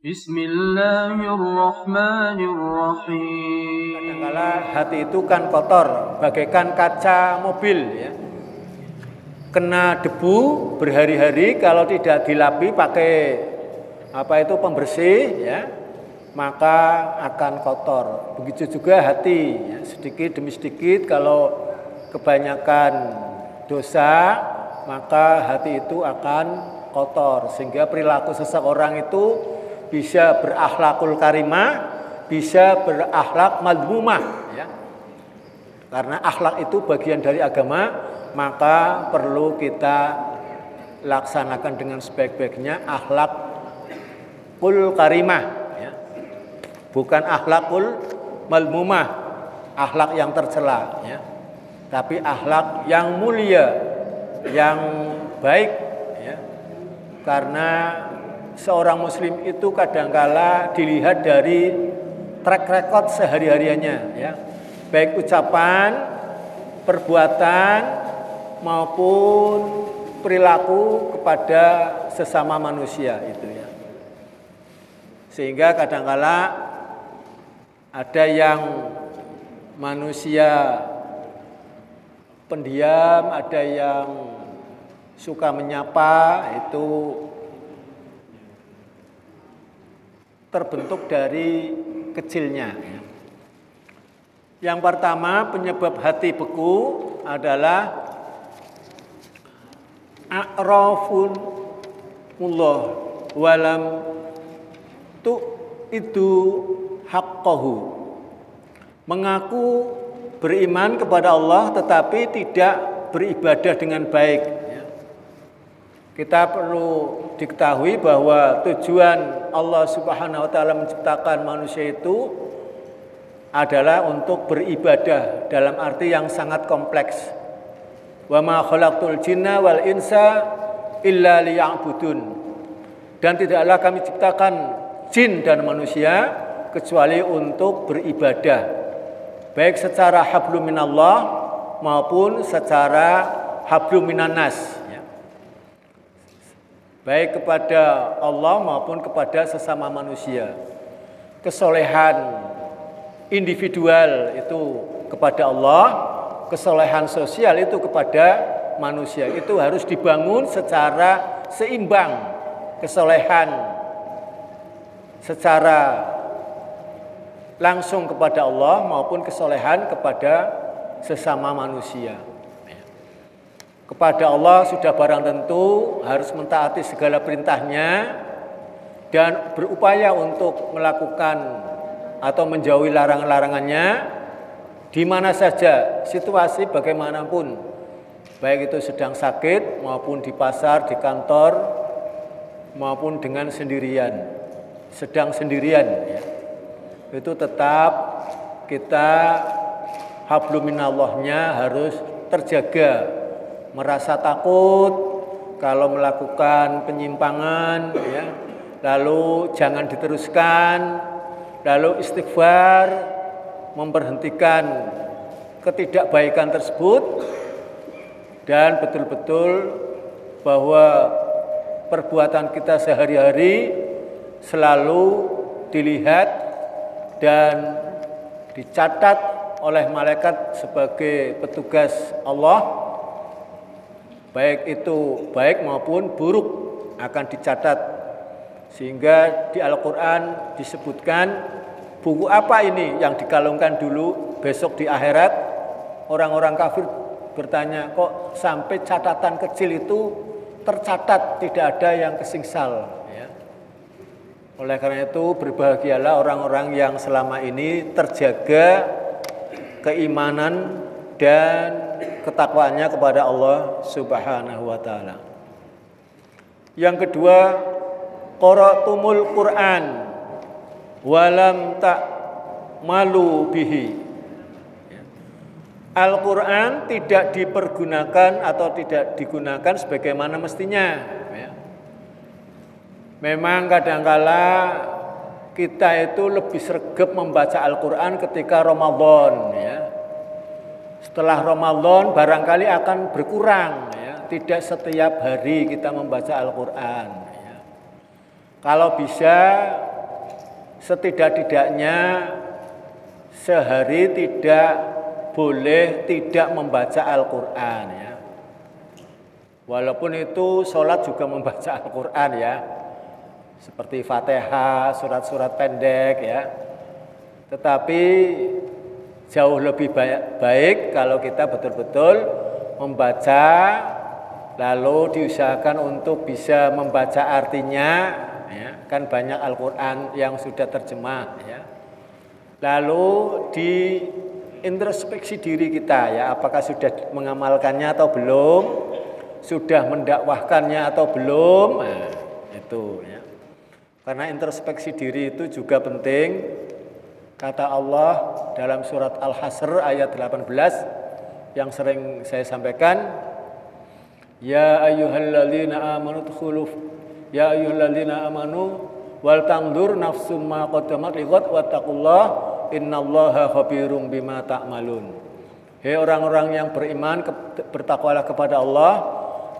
Bismillahirrahmanirrahim. Kadangkala hati itu kan kotor, bagaikan kaca mobil ya. Kena debu berhari-hari, kalau tidak dilapi pakai pembersih ya, maka akan kotor. Begitu juga hati ya, sedikit demi sedikit kalau kebanyakan dosa, maka hati itu akan kotor, sehingga perilaku seseorang itu bisa berakhlakul karimah, bisa berakhlak madmumah ya. Karena akhlak itu bagian dari agama, maka perlu kita laksanakan dengan sebaik-baiknya akhlakul karimah ya. Bukan akhlakul madmumah, akhlak yang tercela ya. Tapi akhlak yang mulia, yang baik ya. Karena seorang muslim itu kadangkala dilihat dari track record sehari-hariannya ya. Baik ucapan, perbuatan maupun perilaku kepada sesama manusia itu ya. Sehingga kadangkala ada yang manusia pendiam, ada yang suka menyapa, itu terbentuk dari kecilnya. Yang pertama, penyebab hati beku adalah a'rafullah walam itu haqqahu. Mengaku beriman kepada Allah tetapi tidak beribadah dengan baik. Kita perlu diketahui bahwa tujuan Allah Subhanahu wa taala menciptakan manusia itu adalah untuk beribadah dalam arti yang sangat kompleks. Wa ma khalaqtul jinna wal insa illa liya'budun. Dan tidaklah kami ciptakan jin dan manusia kecuali untuk beribadah. Baik secara hablum minallah maupun secara hablum minannas. Baik kepada Allah maupun kepada sesama manusia. Kesolehan individual itu kepada Allah, kesolehan sosial itu kepada manusia. Itu harus dibangun secara seimbang. Kesolehan secara langsung kepada Allah maupun kesolehan kepada sesama manusia. Kepada Allah sudah barang tentu harus mentaati segala perintahnya dan berupaya untuk melakukan atau menjauhi larangan-larangannya di mana saja, situasi bagaimanapun, baik itu sedang sakit maupun di pasar, di kantor maupun dengan sendirian, sedang sendirian ya. Itu tetap kita hablum minallahnya harus terjaga. Merasa takut kalau melakukan penyimpangan ya, lalu jangan diteruskan, lalu istighfar, memberhentikan ketidakbaikan tersebut, dan betul-betul bahwa perbuatan kita sehari-hari selalu dilihat dan dicatat oleh malaikat sebagai petugas Allah. Baik itu baik maupun buruk akan dicatat. Sehingga di Al-Quran disebutkan buku apa ini yang dikalungkan dulu besok di akhirat. Orang-orang kafir bertanya, kok sampai catatan kecil itu tercatat, tidak ada yang kesingsal ya. Oleh karena itu berbahagialah orang-orang yang selama ini terjaga keimanan dan ketakwaannya kepada Allah Subhanahu wa taala. Yang kedua, qara'tumul Qur'an walam ta'malu bihi. Al-Qur'an tidak dipergunakan atau tidak digunakan sebagaimana mestinya ya. Memang kadangkala kita itu lebih sregep membaca Al-Qur'an ketika Ramadan ya. Setelah Ramadan barangkali akan berkurang ya. Tidak setiap hari kita membaca Al-Qur'an ya. Kalau bisa setidak-tidaknya sehari tidak boleh tidak membaca Al-Quran ya. Walaupun itu sholat juga membaca Al-Quran ya, seperti Fatihah, surat-surat pendek ya. Tetapi jauh lebih baik kalau kita betul-betul membaca, lalu diusahakan untuk bisa membaca artinya ya. Kan banyak Al-Quran yang sudah terjemah ya. Lalu di introspeksi diri kita ya, apakah sudah mengamalkannya atau belum, sudah mendakwahkannya atau belum, nah, itu ya. Karena introspeksi diri itu juga penting. Kata Allah dalam surat Al-Hasr ayat 18 yang sering saya sampaikan, ya ayyuhalladzina amanu dkhulu ya ayyuhalladzina amanu wal tandur nafsum ma qaddamat lighad wattaqullah innallaha khabirum bima ta'malun. Hei orang-orang yang beriman, bertakwalah kepada Allah,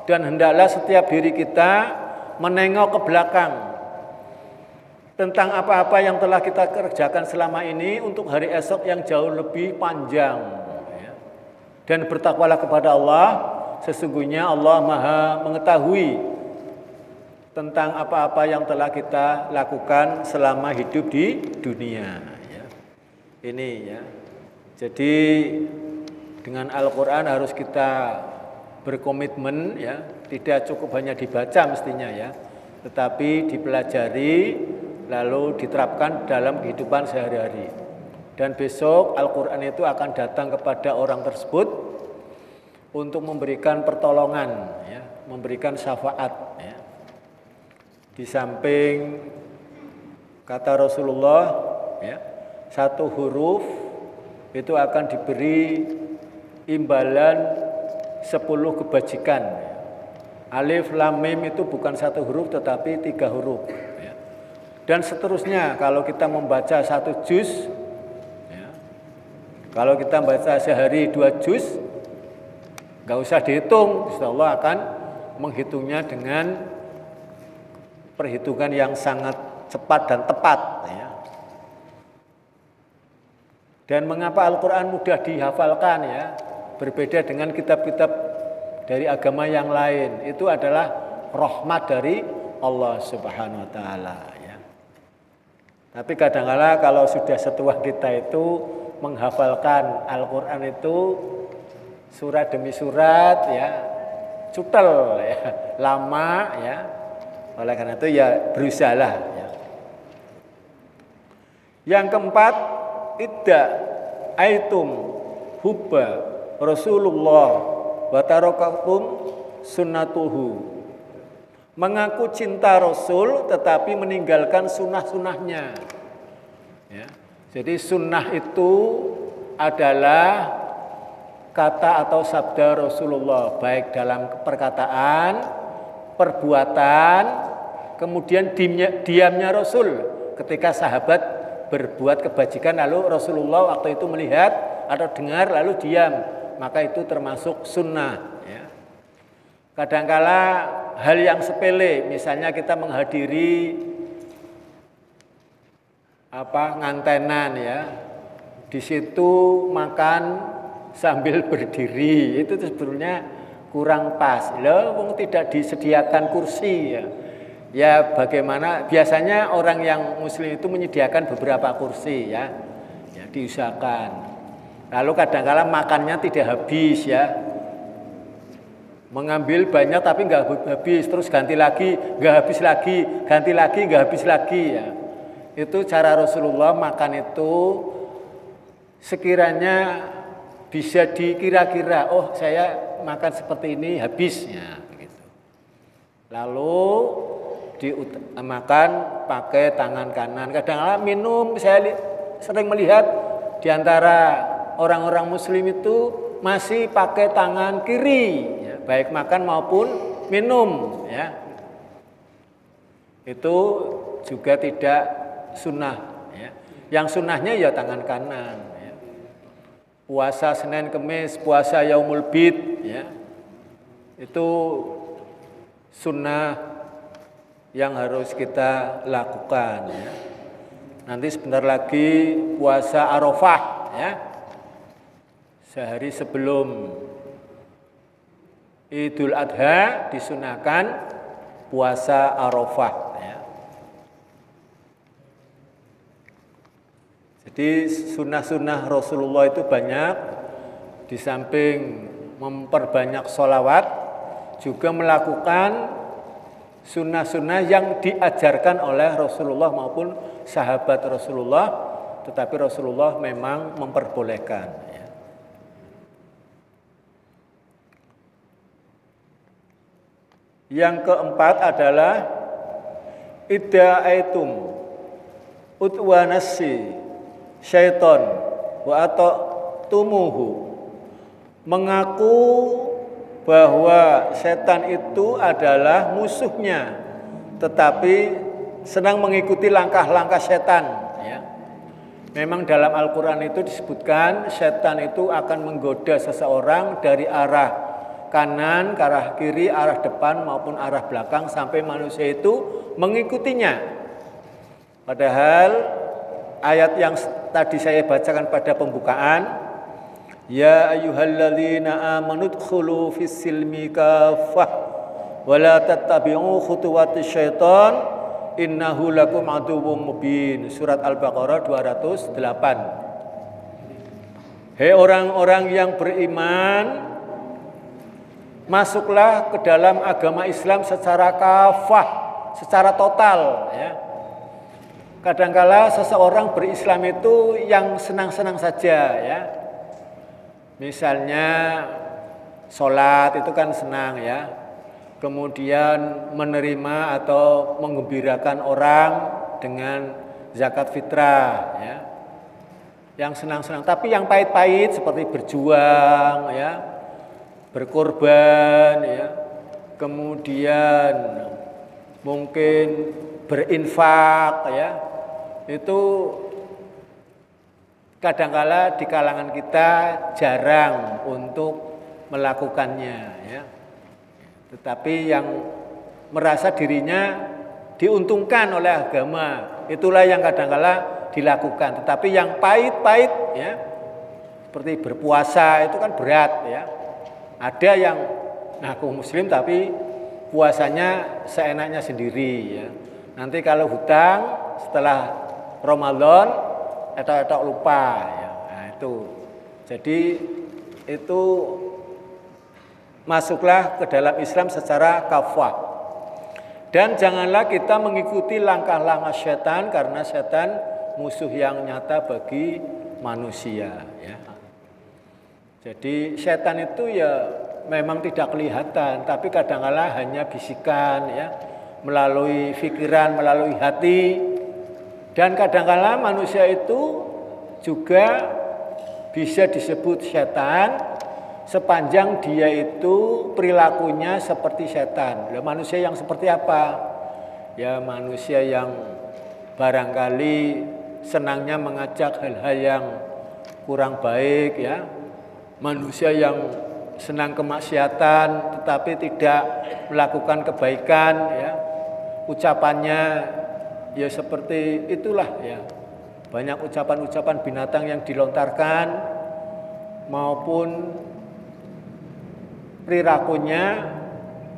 dan hendaklah setiap diri kita menengok ke belakang tentang apa-apa yang telah kita kerjakan selama ini untuk hari esok yang jauh lebih panjang ya. Dan bertakwalah kepada Allah, sesungguhnya Allah Maha mengetahui tentang apa-apa yang telah kita lakukan selama hidup di dunia ya. Ini ya. Jadi dengan Al-Quran harus kita berkomitmen ya, tidak cukup hanya dibaca mestinya ya, tetapi dipelajari lalu diterapkan dalam kehidupan sehari-hari. Dan besok Al-Quran itu akan datang kepada orang tersebut untuk memberikan pertolongan ya, memberikan syafaat ya. Di samping kata Rasulullah ya, satu huruf itu akan diberi imbalan 10 kebajikan. Alif lam mim itu bukan satu huruf tetapi 3 huruf ya. Dan seterusnya kalau kita membaca 1 juz ya, kalau kita membaca sehari 2 juz, nggak usah dihitung, insyaallah akan menghitungnya dengan perhitungan yang sangat cepat dan tepat ya. Dan mengapa Al-Quran mudah dihafalkan ya, berbeda dengan kitab-kitab dari agama yang lain, itu adalah rahmat dari Allah Subhanahu wa taala ya. Tapi kadang-kala kalau sudah setua kita itu menghafalkan Al-Quran itu surat demi surat ya, cutel ya, lama ya. Oleh karena itu ya berusahalah ya. Yang keempat, idda aitum hubba Rasulullah wa tarakatum sunnatuhu. Mengaku cinta Rasul tetapi meninggalkan sunnah-sunnahnya ya. Jadi sunnah itu adalah kata atau sabda Rasulullah, baik dalam perkataan, perbuatan, kemudian diamnya Rasul ketika sahabat berbuat kebajikan lalu Rasulullah waktu itu melihat atau dengar lalu diam, maka itu termasuk sunnah ya. Kadangkala hal yang sepele, misalnya kita menghadiri ngantenan ya, di situ makan sambil berdiri, itu sebetulnya kurang pas. Loh, wong tidak disediakan kursi ya. Ya bagaimana biasanya orang yang muslim itu menyediakan beberapa kursi ya. Ya diusahakan. Lalu kadang-kala makannya tidak habis ya. Mengambil banyak tapi enggak habis, terus ganti lagi, enggak habis lagi, ganti lagi, enggak habis lagi ya. Itu cara Rasulullah makan itu sekiranya bisa dikira-kira, oh saya makan seperti ini habisnya gitu. Lalu makan pakai tangan kanan. Kadang-kadang minum, saya sering melihat di antara orang-orang muslim itu masih pakai tangan kiri ya, baik makan maupun minum ya. Itu juga tidak sunnah ya. Yang sunnahnya ya tangan kanan ya. Puasa Senin Kemis, puasa Yaumul Bid ya. Itu sunnah yang harus kita lakukan ya. Nanti sebentar lagi puasa Arafah ya. Sehari sebelum Idul Adha disunahkan puasa Arafah ya. Jadi sunnah-sunnah Rasulullah itu banyak, di samping memperbanyak sholawat, juga melakukan sunnah-sunnah yang diajarkan oleh Rasulullah maupun sahabat Rasulullah, tetapi Rasulullah memang memperbolehkan ya. Yang keempat adalah idda'aitum utwa nasi syaiton wa ata'tumuhu, mengaku bahwa setan itu adalah musuhnya, tetapi senang mengikuti langkah-langkah setan ya. Memang dalam Al-Quran itu disebutkan setan itu akan menggoda seseorang dari arah kanan, ke arah kiri, arah depan maupun arah belakang sampai manusia itu mengikutinya. Padahal ayat yang tadi saya bacakan pada pembukaan, ya ayyuhalladzina amanu dkhulu fis-silmi kaffah wa la tattabi'u khutuwatis syaitan innahu lakum aduwwum mubin. Surat Al-Baqarah 208. Hei orang-orang yang beriman, masuklah ke dalam agama Islam secara kafah, secara total ya. Kadangkala seseorang berislam itu yang senang-senang saja ya. Misalnya sholat itu kan senang ya. Kemudian menerima atau menggembirakan orang dengan zakat fitrah ya. Yang senang-senang, tapi yang pahit-pahit seperti berjuang ya, berkorban ya, kemudian mungkin berinfak ya, itu kadangkala di kalangan kita jarang untuk melakukannya ya. Tetapi yang merasa dirinya diuntungkan oleh agama, itulah yang kadangkala dilakukan. Tetapi yang pahit-pahit ya, seperti berpuasa itu kan berat ya. Ada yang ngaku muslim tapi puasanya seenaknya sendiri ya. Nanti kalau hutang setelah Ramadan etok-etok lupa ya. Nah, itu. Jadi itu masuklah ke dalam Islam secara kafah. Dan janganlah kita mengikuti langkah-langkah setan, karena setan musuh yang nyata bagi manusia ya. Jadi setan itu ya memang tidak kelihatan, tapi kadang-kala hanya bisikan ya, melalui pikiran, melalui hati. Dan kadang-kala manusia itu juga bisa disebut setan sepanjang dia itu perilakunya seperti setan. Lah, manusia yang seperti apa? Ya manusia yang barangkali senangnya mengajak hal-hal yang kurang baik ya. Manusia yang senang kemaksiatan tetapi tidak melakukan kebaikan ya. Ucapannya ya seperti itulah ya. Banyak ucapan-ucapan binatang yang dilontarkan maupun perilakunya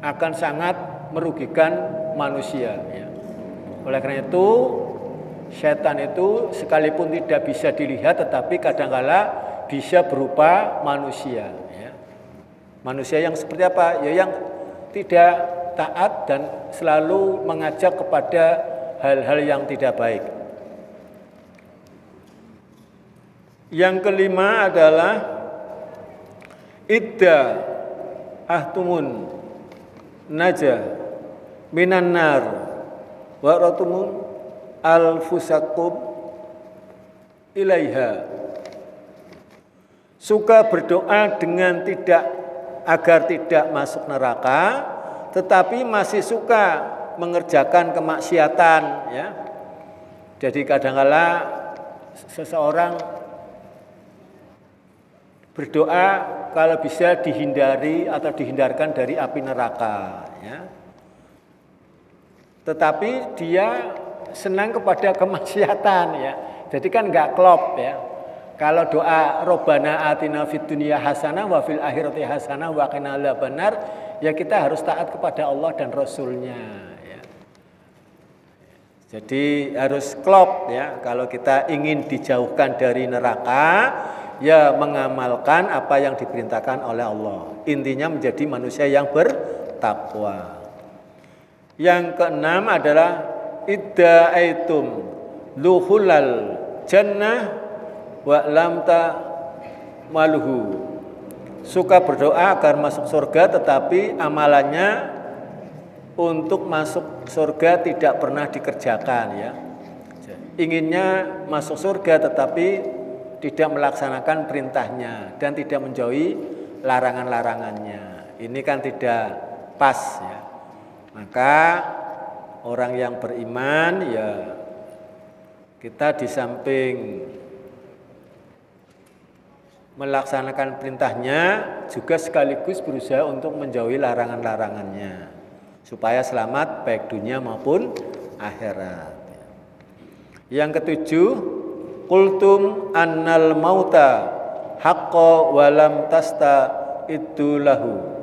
akan sangat merugikan manusia ya. Oleh karena itu setan itu sekalipun tidak bisa dilihat tetapi kadangkala bisa berupa manusia ya. Manusia yang seperti apa? Ya yang tidak taat dan selalu mengajak kepada hal-hal yang tidak baik. Yang kelima adalah idda ahtumun najah minan nar wa ratumun al-fusaqub ilaiha. Suka berdoa dengan agar tidak masuk neraka, tetapi masih suka mengerjakan kemaksiatan ya. Jadi kadang-kala seseorang berdoa kalau bisa dihindari atau dihindarkan dari api neraka ya. Tetapi dia senang kepada kemaksiatan ya. Jadi kan nggak klop ya. Kalau doa Robbana atina fid dunya hasanah wa fil akhirati hasanah wa qina adzabannar, ya kita harus taat kepada Allah dan Rasulnya ya. Jadi harus klop ya. Kalau kita ingin dijauhkan dari neraka, ya mengamalkan apa yang diperintahkan oleh Allah. Intinya menjadi manusia yang bertakwa. Yang keenam adalah idda'aitum luhulal jannah wa lam maluhu. Suka berdoa agar masuk surga tetapi amalannya untuk masuk surga tidak pernah dikerjakan ya. Inginnya masuk surga tetapi tidak melaksanakan perintahnya dan tidak menjauhi larangan-larangannya. Ini kan tidak pas ya. Maka orang yang beriman ya kita di samping melaksanakan perintahnya juga sekaligus berusaha untuk menjauhi larangan-larangannya supaya selamat baik dunia maupun akhirat. Yang ketujuh, qultum annal mauta haqqo walam tasta idulahu.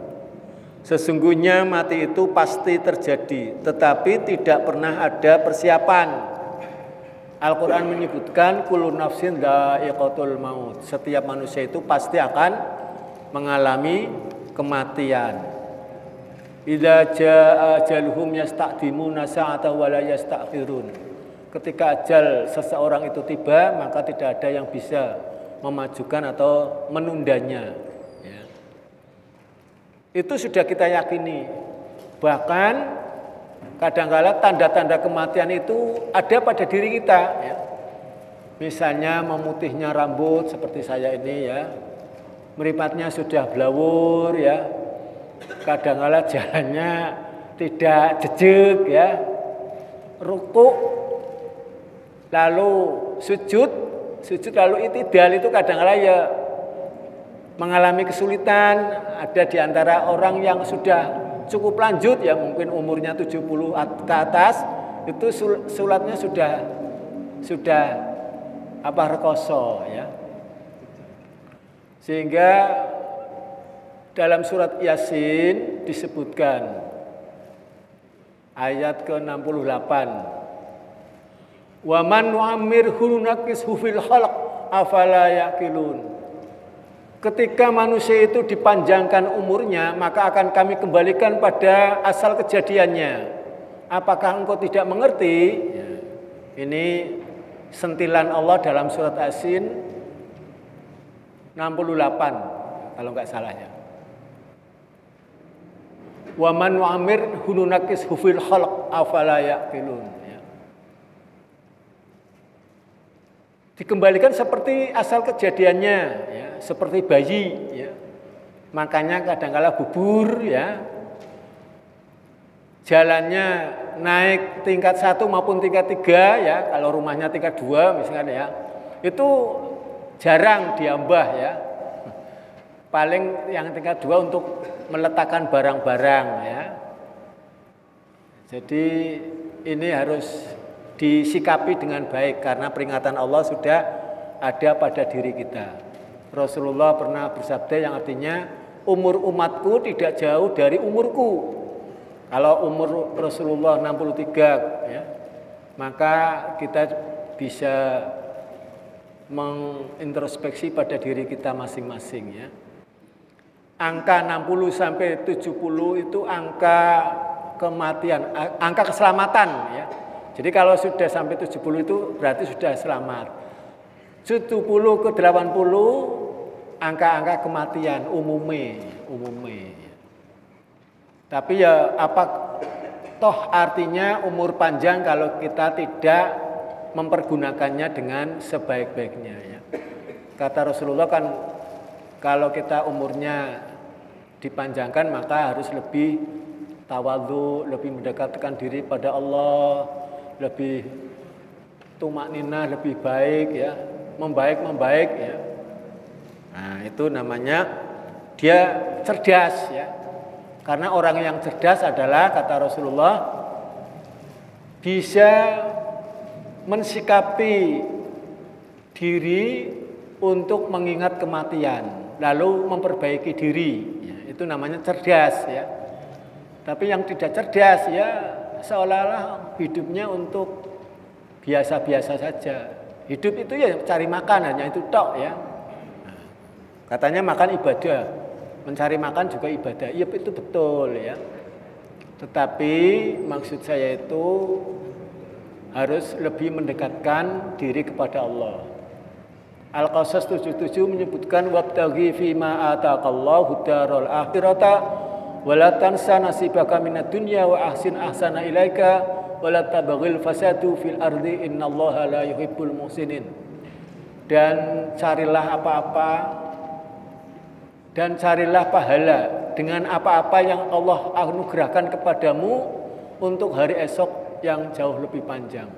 Sesungguhnya mati itu pasti terjadi, tetapi tidak pernah ada persiapan. Al-Quran menyebutkan kullu nafsin dha'iqatul maut. Setiap manusia itu pasti akan mengalami kematian. Idza jaa ajaluhum yastaqdimuna sa'atan wa la yastakhirun. Ketika ajal seseorang itu tiba, maka tidak ada yang bisa memajukan atau menundanya. Ya. Itu sudah kita yakini. Bahkan kadang-kala tanda-tanda kematian itu ada pada diri kita ya. Misalnya memutihnya rambut seperti saya ini ya. Mripatnya sudah blawur ya. Kadang-kala jalannya tidak jejeg ya. Rukuk lalu sujud lalu itidal itu kadang-kala ya mengalami kesulitan. Ada di antara orang yang sudah cukup lanjut ya mungkin umurnya 70 ke atas itu sholatnya sudah rekoso ya. Sehingga dalam surat Yasin disebutkan ayat ke-68 wa man nu'ammirhu nunakkishu fil khalq afala yaqilun. Ketika manusia itu dipanjangkan umurnya, maka akan kami kembalikan pada asal kejadiannya. Apakah engkau tidak mengerti? Ya. Ini sentilan Allah dalam surat Yasin 68 kalau enggak salah ya. Wa man nu'ammir hununakishu fil khalq afala yaqilun. Dikembalikan seperti asal kejadiannya ya, seperti bayi ya. Makanya kadang-kala bubur ya. Jalannya naik tingkat 1 maupun tingkat 3 ya, kalau rumahnya tingkat 2 misalnya ya. Itu jarang diambah ya. Paling yang tingkat 2 untuk meletakkan barang-barang ya. Jadi ini harus disikapi dengan baik karena peringatan Allah sudah ada pada diri kita. Rasulullah pernah bersabda yang artinya umur umatku tidak jauh dari umurku. Kalau umur Rasulullah 63 ya, maka kita bisa mengintrospeksi pada diri kita masing-masing ya. Angka 60 sampai 70 itu angka kematian, angka keselamatan ya. Jadi kalau sudah sampai 70 itu berarti sudah selamat. 70 ke 80 angka-angka kematian umumnya. Tapi ya apa toh artinya umur panjang kalau kita tidak mempergunakannya dengan sebaik-baiknya ya. Kata Rasulullah kan kalau kita umurnya dipanjangkan maka harus lebih tawadhu, lebih mendekatkan diri pada Allah, lebih tumakninah, lebih baik ya, membaik ya. Nah, itu namanya dia cerdas ya. Karena orang yang cerdas adalah kata Rasulullah bisa mensikapi diri untuk mengingat kematian, lalu memperbaiki diri, ya, itu namanya cerdas ya. Tapi yang tidak cerdas ya seolah-olah hidupnya untuk biasa-biasa saja. Hidup itu ya cari makan, hanya itu tok ya. Katanya makan ibadah, mencari makan juga ibadah. Iya itu betul ya. Tetapi maksud saya itu harus lebih mendekatkan diri kepada Allah. Al-Qasas 77 menyebutkan wabtaghi fima ataqallahu daral akhirata wala tansa nasibaka minad dunya wa ahsin ahsana ilaika wala tabghil fasadu fil ardi innallaha la yuhibbul muhsinin. Dan carilah pahala dengan apa-apa yang Allah anugerahkan kepadamu untuk hari esok yang jauh lebih panjang.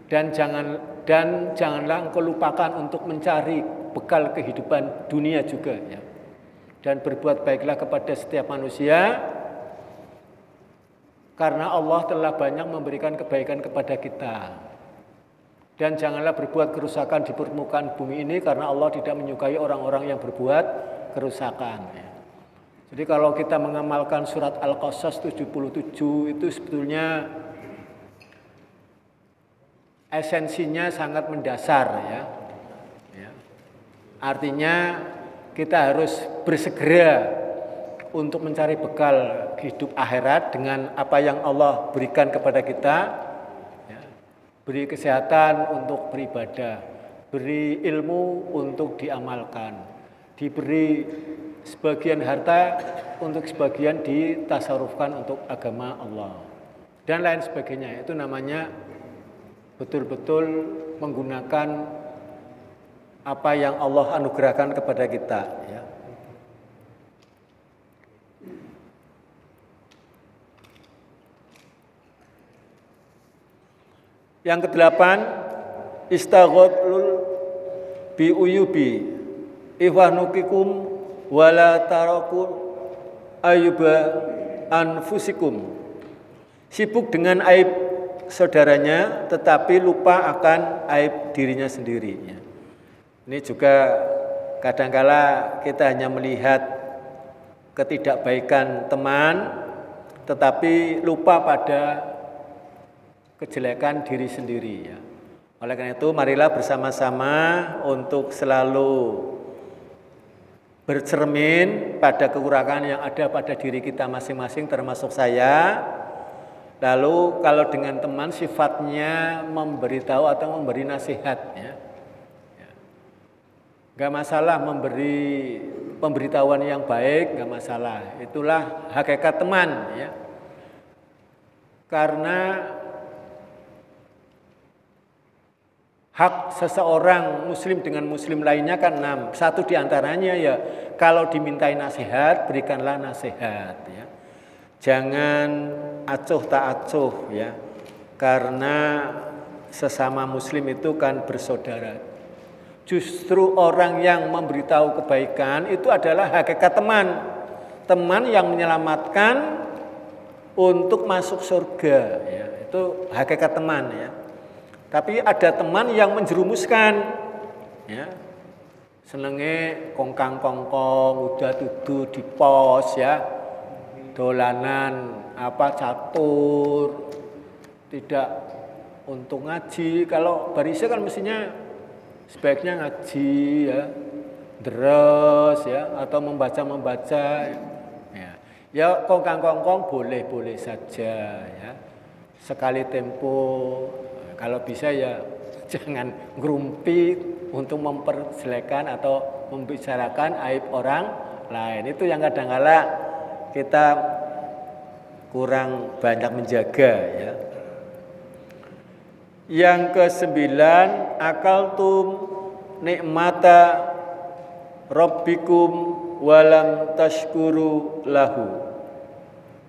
Dan janganlah engkau lupakan untuk mencari bekal kehidupan dunia juga ya. Dan berbuat baiklah kepada setiap manusia karena Allah telah banyak memberikan kebaikan kepada kita. Dan janganlah berbuat kerusakan di permukaan bumi ini karena Allah tidak menyukai orang-orang yang berbuat kerusakan ya. Jadi kalau kita mengamalkan surat Al-Qasas 77 itu sebetulnya esensinya sangat mendasar ya. Artinya kita harus bersegera untuk mencari bekal hidup akhirat dengan apa yang Allah berikan kepada kita ya. Beri kesehatan untuk beribadah, beri ilmu untuk diamalkan, diberi sebagian harta untuk sebagian ditasarufkan untuk agama Allah dan lain sebagainya. Itu namanya betul-betul menggunakan apa yang Allah anugerahkan kepada kita ya. Yang kedelapan, istaghathul bi uyubi ihwanukikum wala taraku ayuba anfusikum. Sibuk dengan aib saudaranya tetapi lupa akan aib dirinya sendiri ya. Ini juga kadangkala kita hanya melihat ketidakbaikan teman tetapi lupa pada kejelekan diri sendiri ya. Oleh karena itu marilah bersama-sama untuk selalu bercermin pada kekurangan yang ada pada diri kita masing-masing termasuk saya. Lalu kalau dengan teman sifatnya memberitahu atau memberi nasihat ya. Gak masalah memberi pemberitahuan yang baik, gak masalah. Itulah hakikat teman ya. Karena hak seseorang muslim dengan muslim lainnya kan 6. Satu diantaranya ya kalau dimintai nasihat berikanlah nasihat ya. Jangan acuh tak acuh ya. Karena sesama muslim itu kan bersaudara. Justru orang yang memberitahu kebaikan itu adalah hakikat teman. Teman yang menyelamatkan untuk masuk surga ya. Itu hakikat teman ya. Tapi ada teman yang menjerumuskan ya. Senenge kongkang-kongkong, udah tuduh di pos ya. Dolanan catur, tidak untuk ngaji. Kalau barisnya kan mestinya sebaiknya ngaji ya, deres ya, atau membaca ya. Ya kongkang-kongkong boleh-boleh saja ya. Sekali tempo. Kalau bisa ya jangan ngerumpi untuk memperjelekan atau membicarakan aib orang lain. Itu yang kadang-kala kita kurang banyak menjaga ya. Yang ke-9, akaltum nikmata rabbikum walam tashkuru lahu.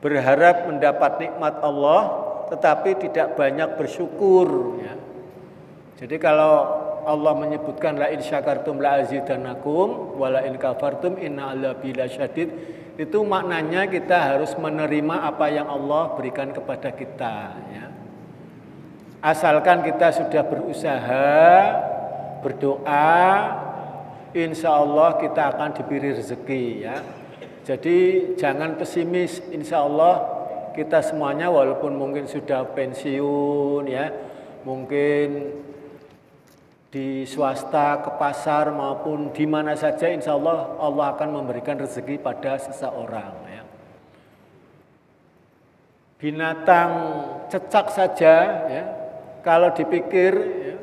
Berharap mendapat nikmat Allah tetapi tidak banyak bersyukur ya. Jadi kalau Allah menyebutkan la in syakartum la azidannakum wa la in kafartum inna adzabi lasyadid, itu maknanya kita harus menerima apa yang Allah berikan kepada kita ya. Asalkan kita sudah berusaha, berdoa, insya Allah kita akan diberi rezeki ya. Jadi jangan pesimis, insya Allah kita semuanya walaupun mungkin sudah pensiun ya, mungkin di swasta, ke pasar maupun di mana saja, insya Allah Allah akan memberikan rezeki pada seseorang ya. Binatang cecak saja ya, kalau dipikir ya,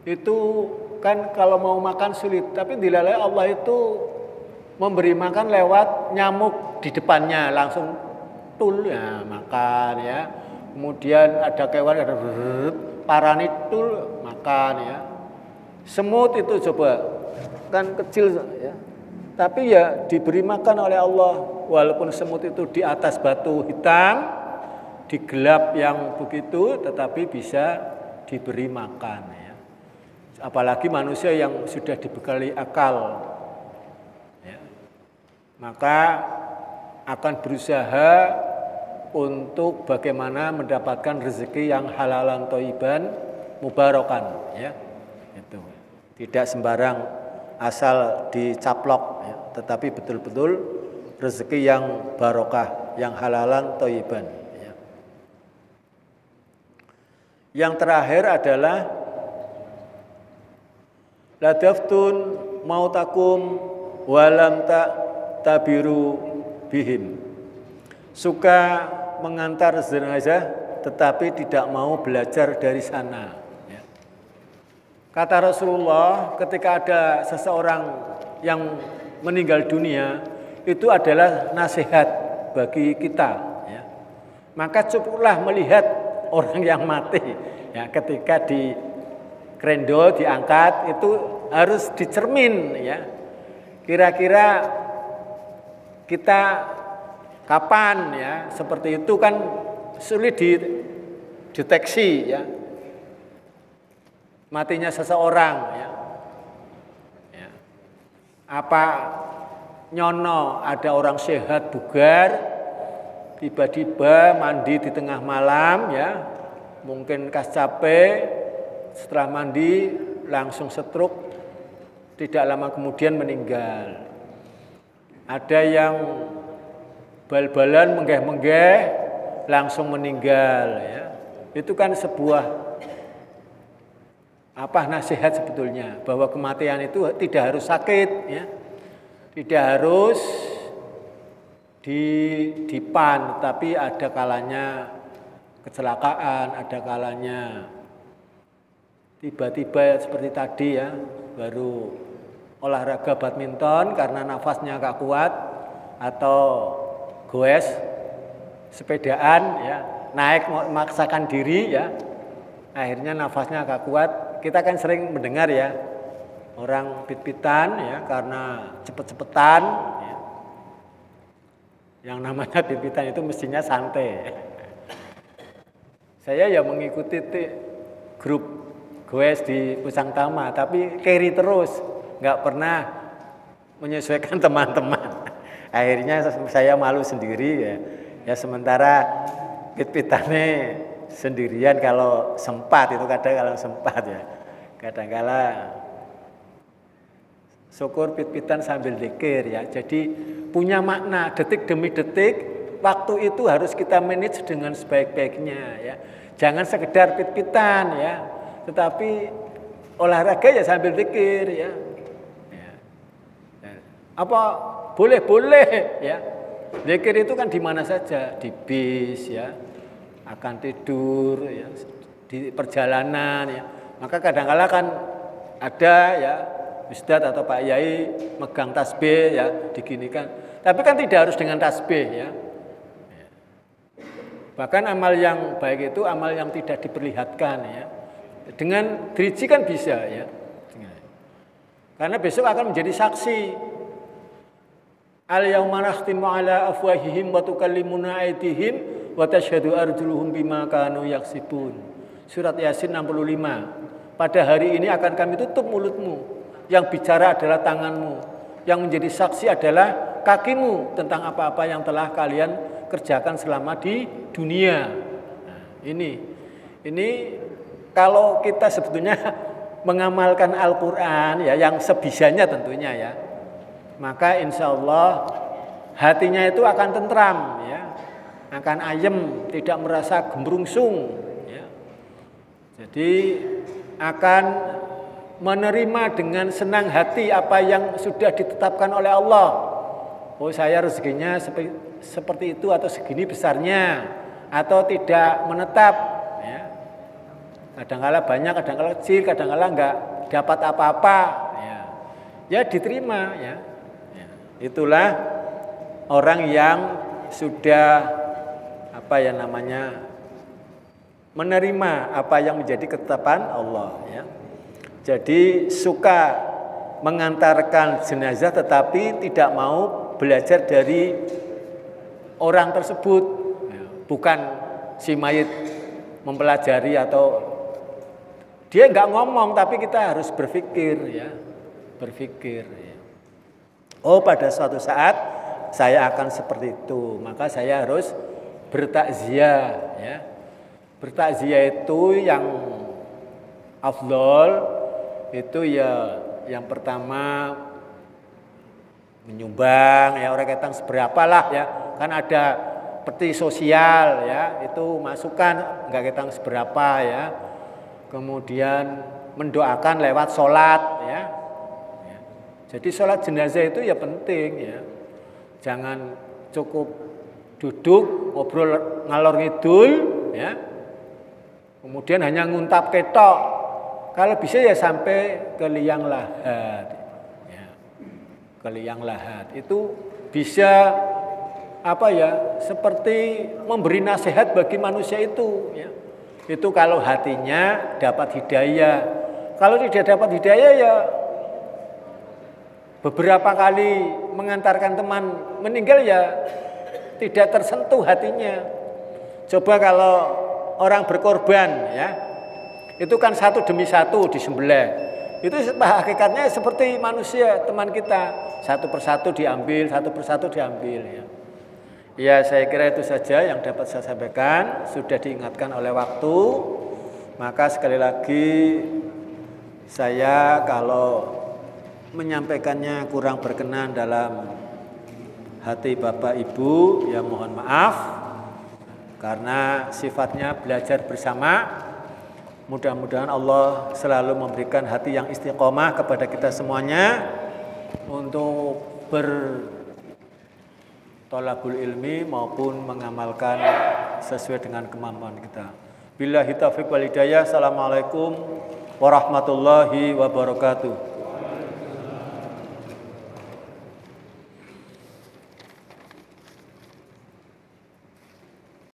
itu kan kalau mau makan sulit, tapi dilalai Allah itu memberi makan lewat nyamuk di depannya, langsung tul ya makan ya. Kemudian ada kewan ada parani tul makan ya. Semut itu coba kan kecil ya, tapi ya diberi makan oleh Allah, walaupun semut itu di atas batu hitam, di gelap yang begitu, tetapi bisa diberi makan ya. Apalagi manusia yang sudah dibekali akal ya, maka akan berusaha untuk bagaimana mendapatkan rezeki yang halalan thayyiban mubarakan ya. Itu tidak sembarang asal dicaplok ya, tetapi betul-betul rezeki yang barokah, yang halalan thayyiban ya. Yang terakhir adalah ladaftun mautakum walam tabiru bihim. Suka mengantar jenazah tetapi tidak mau belajar dari sana ya. Kata Rasulullah, ketika ada seseorang yang meninggal dunia, itu adalah nasihat bagi kita ya. Maka cukuplah melihat orang yang mati ya, ketika di krendo diangkat itu harus dicermin ya. Kira-kira kita kapan ya, seperti itu kan sulit dideteksi ya, matinya seseorang ya. Ya. Apa nyono ada orang sehat bugar tiba-tiba mandi di tengah malam ya, mungkin kas capek, setelah mandi langsung stroke, tidak lama kemudian meninggal. Ada yang bal-balan menggeh-menggeh langsung meninggal ya. Itu kan sebuah nasihat sebetulnya, bahwa kematian itu tidak harus sakit ya. Tidak harus dipan, tapi ada kalanya kecelakaan, ada kalanya tiba-tiba seperti tadi ya, baru olahraga badminton karena nafasnya gak kuat, atau goes sepedaan ya, naik memaksakan diri ya, akhirnya nafasnya gak kuat. Kita kan sering mendengar ya, orang pit-pitan ya karena cepet-cepetan ya. Yang namanya pit-pitan itu mestinya santai. Saya ya mengikuti grup goes di Pusang Tama, tapi carry terus, nggak pernah menyesuaikan teman-teman. Akhirnya saya malu sendiri ya. Ya sementara pit-pitannya sendirian kalau sempat, itu kadang kalau sempat ya. Kadang-kala syukur pit-pitan sambil zikir ya. Jadi punya makna, detik demi detik, waktu itu harus kita manage dengan sebaik-baiknya ya. Jangan sekedar pit-pitan ya, tetapi olahraga ya sambil zikir ya. Apa boleh-boleh ya. Zikir itu kan di mana saja, di bis ya, akan tidur ya, di perjalanan ya. Maka kadang-kala kan ada ya Ustadz atau Pak Yai megang tasbih ya, diginikan. Tapi kan tidak harus dengan tasbih ya. Bahkan amal yang baik itu amal yang tidak diperlihatkan ya. Dengan driji kan bisa ya. Karena besok akan menjadi saksi. Al-yauma nakhtimu ala afwahihim wa tukallimuna aydihim wa tashhadu arjuluhum bima kanu yaksibun. Surat Yasin 65. Pada hari ini akan kami tutup mulutmu, yang bicara adalah tanganmu, yang menjadi saksi adalah kakimu tentang apa-apa yang telah kalian kerjakan selama di dunia. Nah, ini kalau kita sebetulnya mengamalkan Al-Quran ya yang sebisanya tentunya ya, maka insya Allah hatinya itu akan tentram ya, akan ayem, tidak merasa gembrungsung ya. Jadi akan menerima dengan senang hati apa yang sudah ditetapkan oleh Allah. Oh, saya rezekinya seperti itu atau segini besarnya, atau tidak menetap ya. Kadang-kala banyak, kadang-kala kecil, kadang-kala enggak dapat apa-apa ya. Ya diterima ya. Ya. Itulah orang yang sudah menerima apa yang menjadi ketetapan Allah ya. Jadi suka mengantarkan jenazah tetapi tidak mau belajar dari orang tersebut, bukan si mayit mempelajari atau dia nggak ngomong tapi kita harus berpikir ya, berpikir. Ya. Oh pada suatu saat saya akan seperti itu, maka saya harus bertakziah ya. Bertakziah itu yang afdol itu ya yang pertama menyumbang ya, orang ketang seberapa lah ya, kan ada peti sosial ya, itu masukan nggak ketang seberapa ya. Kemudian mendoakan lewat sholat ya. Jadi sholat jenazah itu ya penting ya, jangan cukup duduk ngobrol ngalor ngidul ya, kemudian hanya nguntap ketok. Kalau bisa ya sampai ke liang lahat ya. Ke liang lahat itu bisa seperti memberi nasihat bagi manusia itu ya. Itu kalau hatinya dapat hidayah. Kalau tidak dapat hidayah ya beberapa kali mengantarkan teman meninggal ya tidak tersentuh hatinya. Coba kalau orang berkorban ya, itu kan satu demi satu disembelih. Itu hakikatnya seperti manusia teman kita, satu persatu diambil, satu persatu diambil ya. Ya saya kira itu saja yang dapat saya sampaikan, sudah diingatkan oleh waktu. Maka sekali lagi saya kalau menyampaikannya kurang berkenan dalam hati Bapak Ibu ya mohon maaf, karena sifatnya belajar bersama. Mudah-mudahan Allah selalu memberikan hati yang istiqomah kepada kita semuanya untuk bertolabul ilmi maupun mengamalkan sesuai dengan kemampuan kita. Billahi taufiq wal hidayah. Assalamualaikum warahmatullahi wabarakatuh.